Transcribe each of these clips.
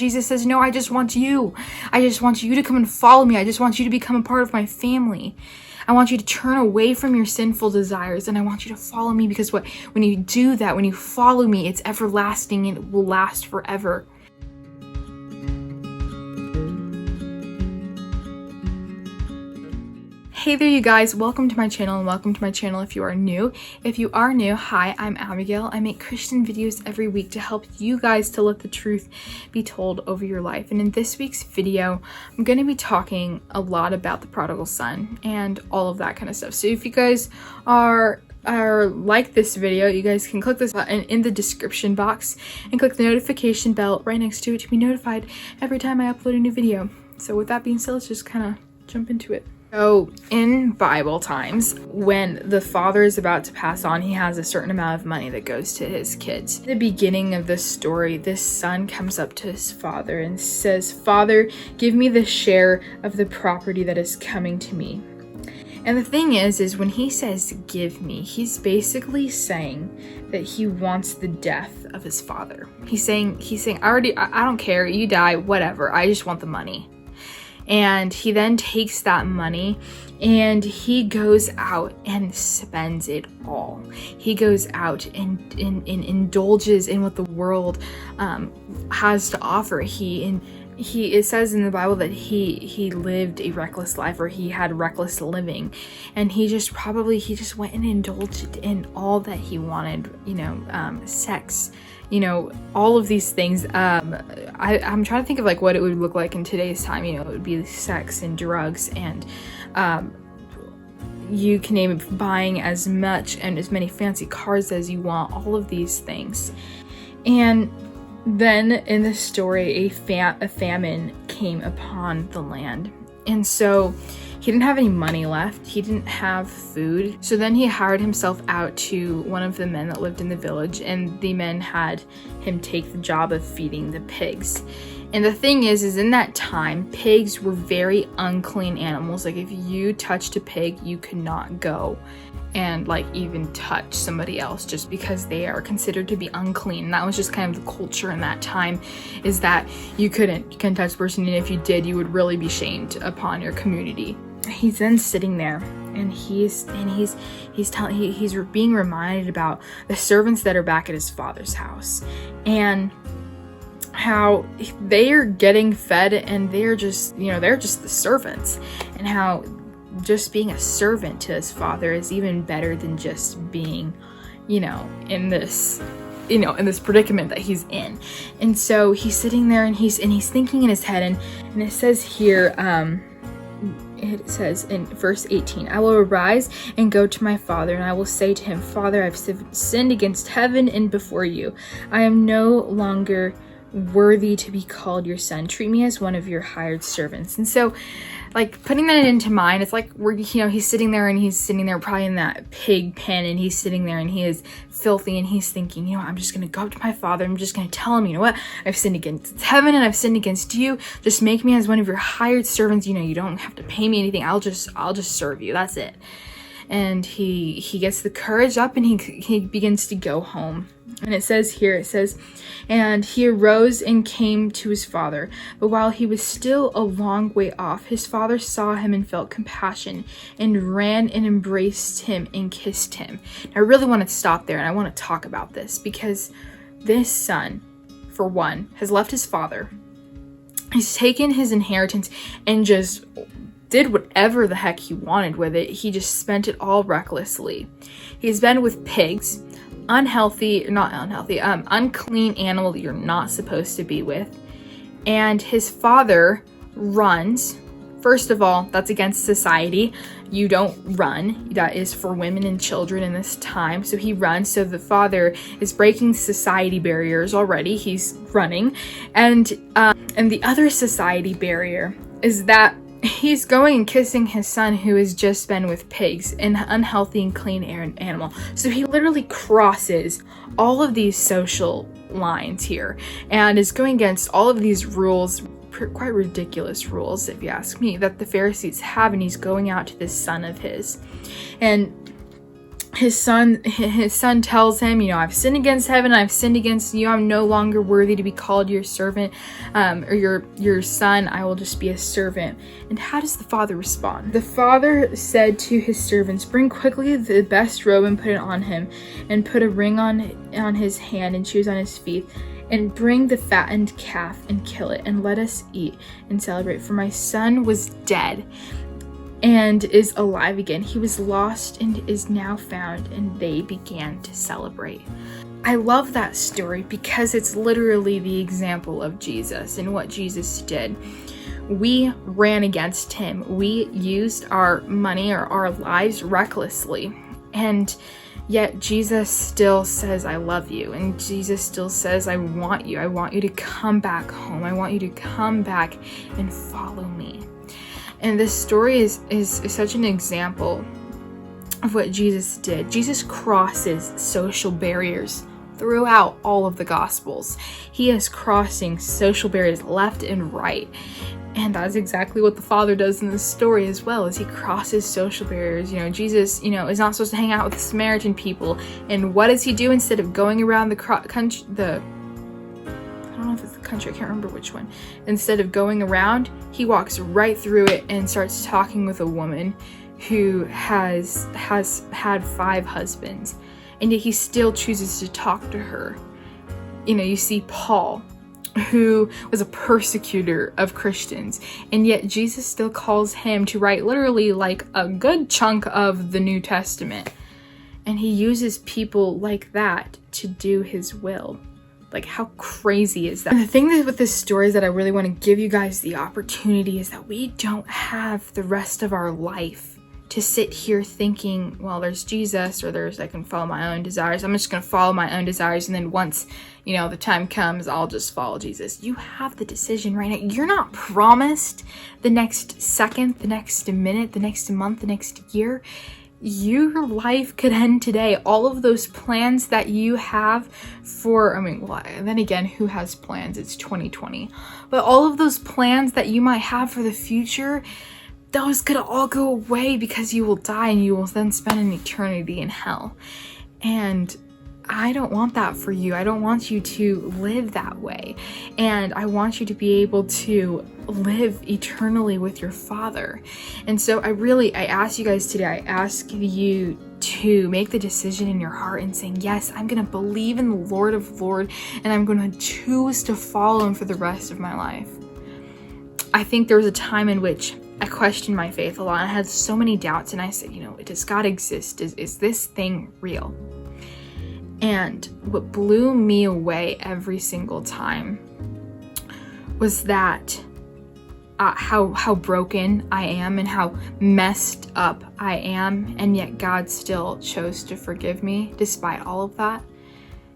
Jesus says, no, I just want you. I just want you to come and follow me. I just want you to become a part of my family. I want you to turn away from your sinful desires, and I want you to follow me, because when you do that, when you follow me, it's everlasting and it will last forever. Hey there, you guys. Welcome to my channel, and welcome to my channel if you are new. If you are new, hi, I'm Abigail. I make Christian videos every week to help you guys to let the truth be told over your life. And in this week's video, I'm going to be talking a lot about the prodigal son and all of that kind of stuff. So if you guys are like this video, you guys can click this button in the description box and click the notification bell right next to it to be notified every time I upload a new video. So with that being said, let's just kind of jump into it. So in Bible times, when the father is about to pass on, he has a certain amount of money that goes to his kids. At the beginning of this story, this son comes up to his father and says, "Father, give me the share of the property that is coming to me." And the thing is when he says, "give me," he's basically saying that he wants the death of his father. He's saying, I don't care, you die, whatever, I just want the money. And he then takes that money and he goes out and spends it all. He goes out and indulges in what the world has to offer. It says in the Bible that he lived a reckless life, or he had reckless living, and he just went and indulged in all that he wanted, sex, all of these things. I'm trying to think of like what it would look like in today's time. It would be sex and drugs, and you can name it, buying as much and as many fancy cars as you want, all of these things. And then in the story, a famine came upon the land, and so he didn't have any money left. He didn't have food. So then he hired himself out to one of the men that lived in the village, and the men had him take the job of feeding the pigs. And the thing is in that time, pigs were very unclean animals. Like, if you touched a pig, you could not go and like even touch somebody else, just because they are considered to be unclean. And that was just kind of the culture in that time, is that you couldn't touch a person, and if you did, you would really be shamed upon your community. He's then sitting there, and he's being reminded about the servants that are back at his father's house, and how they are getting fed, and they're just the servants, and how just being a servant to his father is even better than just being, in this predicament that he's in. And so he's sitting there, and he's thinking in his head, and it says here, it says in verse 18, "I will arise and go to my father, and I will say to him, Father, I've sinned against heaven and before you. I am no longer worthy to be called your son. Treat me as one of your hired servants." And so, like, putting that into mind, it's like he's sitting there probably in that pig pen, and he's sitting there and he is filthy, and he's thinking, I'm just gonna go up to my father, I'm just gonna tell him, what, I've sinned against heaven and I've sinned against you. Just make me as one of your hired servants. You don't have to pay me anything. I'll just serve you. That's it. And he gets the courage up, and he begins to go home. And it says, "And he arose and came to his father. But while he was still a long way off, his father saw him and felt compassion, and ran and embraced him and kissed him." And I really want to stop there, and I want to talk about this, because this son, for one, has left his father. He's taken his inheritance and just did whatever the heck he wanted with it. He just spent it all recklessly. He's been with pigs, unclean animal that you're not supposed to be with. And his father runs. First of all, that's against society. You don't run. That is for women and children in this time. So he runs. So the father is breaking society barriers already. He's running. And the other society barrier is that he's going and kissing his son, who has just been with pigs, an unhealthy and clean animal. So he literally crosses all of these social lines here, and is going against all of these rules, quite ridiculous rules, if you ask me, that the Pharisees have. And he's going out to this son of his. And his son tells him, I've sinned against heaven, I've sinned against you, I'm no longer worthy to be called your servant, or your son, I will just be a servant. And how does the father respond? The father said to his servants, bring quickly the best robe and put it on him, and put a ring on his hand and shoes on his feet, and bring the fattened calf and kill it, and let us eat and celebrate. For my son was dead and is alive again. He was lost and is now found. And they began to celebrate. I love that story because it's literally the example of Jesus and what Jesus did. We ran against him. We used our money or our lives recklessly. And yet Jesus still says, I love you. And Jesus still says, I want you. I want you to come back home. I want you to come back and follow me. And this story is such an example of what Jesus did. Jesus crosses social barriers throughout all of the Gospels. He is crossing social barriers left and right. And that's exactly what the Father does in this story as well, as he crosses social barriers. Jesus, is not supposed to hang out with the Samaritan people. And what does he do instead of going around the country, I don't know if it's the country, I can't remember which one. Instead of going around, he walks right through it and starts talking with a woman who has had 5 husbands. And yet he still chooses to talk to her. You see Paul, who was a persecutor of Christians, and yet Jesus still calls him to write literally like a good chunk of the New Testament. And he uses people like that to do his will. Like, how crazy is that? And the thing with this story is that I really want to give you guys the opportunity is that we don't have the rest of our life to sit here thinking, well, there's Jesus, or I can follow my own desires. I'm just going to follow my own desires. And then once, the time comes, I'll just follow Jesus. You have the decision right now. You're not promised the next second, the next minute, the next month, the next year. Your life could end today. All of those plans that you have then again, who has plans? It's 2020. But all of those plans that you might have for the future, those could all go away because you will die and you will then spend an eternity in hell. And I don't want that for you. I don't want you to live that way. And I want you to be able to live eternally with your Father. And so I ask you guys today, I ask you to make the decision in your heart and saying, yes, I'm going to believe in the Lord of Lords, and I'm going to choose to follow him for the rest of my life. I think there was a time in which I questioned my faith a lot. I had so many doubts, and I said, does God exist? Is this thing real? And what blew me away every single time was that how broken I am and how messed up I am, and yet God still chose to forgive me despite all of that.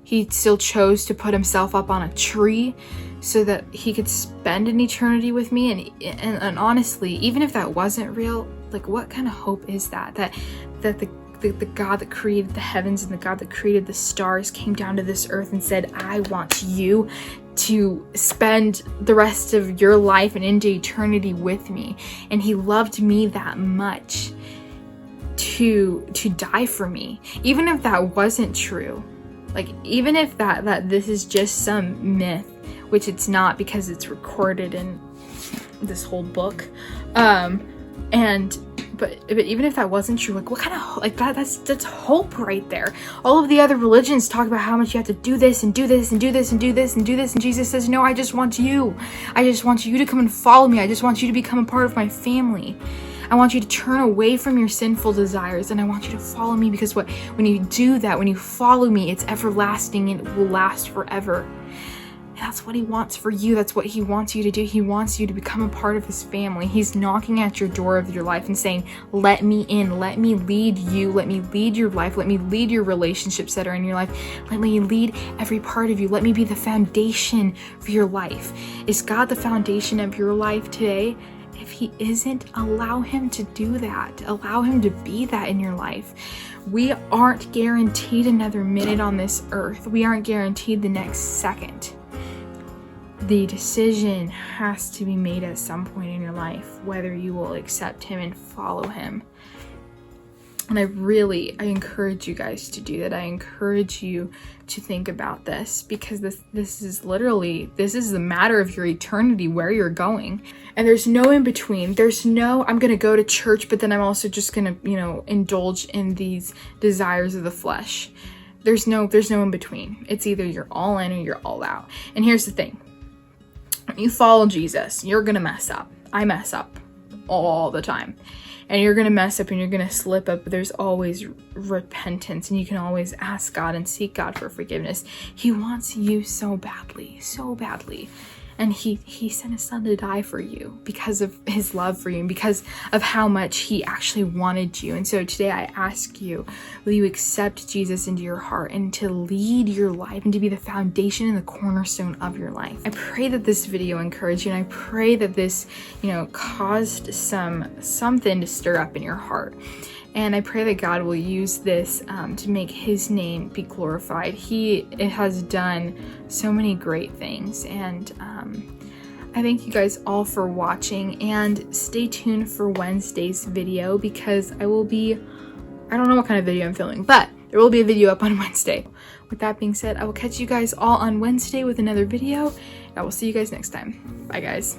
He still chose to put himself up on a tree so that he could spend an eternity with me. And honestly, even if that wasn't real, like, what kind of hope is that the God that created the heavens and the God that created the stars came down to this earth and said, I want you to spend the rest of your life and into eternity with me. And he loved me that much to die for me. Even if that wasn't true, like, even if that this is just some myth, which it's not because it's recorded in this whole book, But even if that wasn't true, like, what kind of, like, that's hope right there. All of the other religions talk about how much you have to do this and do this and do this and do this and do this, and Jesus says, no, I just want you. I just want you to come and follow me. I just want you to become a part of my family. I want you to turn away from your sinful desires, and I want you to follow me, because when you do that, when you follow me, it's everlasting and it will last forever. That's what he wants for you. That's what he wants you to do. He wants you to become a part of his family. He's knocking at your door of your life and saying, let me in. Let me lead you. Let me lead your life. Let me lead your relationships that are in your life. Let me lead every part of you. Let me be the foundation for your life. Is God the foundation of your life today? If he isn't, allow him to do that. Allow him to be that in your life. We aren't guaranteed another minute on this earth. We aren't guaranteed the next second. The decision has to be made at some point in your life, whether you will accept him and follow him. And I encourage you guys to do that. I encourage you to think about this, because this is the matter of your eternity, where you're going. And there's no in between. There's no, I'm going to go to church, but then I'm also just going to, indulge in these desires of the flesh. There's no in between. It's either you're all in or you're all out. And here's the thing. When you follow Jesus, you're going to mess up. I mess up all the time. And you're going to mess up and you're going to slip up, but there's always repentance, and you can always ask God and seek God for forgiveness. He wants you so badly, so badly. And he sent his son to die for you because of his love for you and because of how much he actually wanted you. And so today I ask you, will you accept Jesus into your heart and to lead your life and to be the foundation and the cornerstone of your life? I pray that this video encouraged you, and I pray that this, caused something to stir up in your heart. And I pray that God will use this to make his name be glorified. He has done so many great things. And I thank you guys all for watching. And stay tuned for Wednesday's video, because I don't know what kind of video I'm filming, but there will be a video up on Wednesday. With that being said, I will catch you guys all on Wednesday with another video. I will see you guys next time. Bye, guys.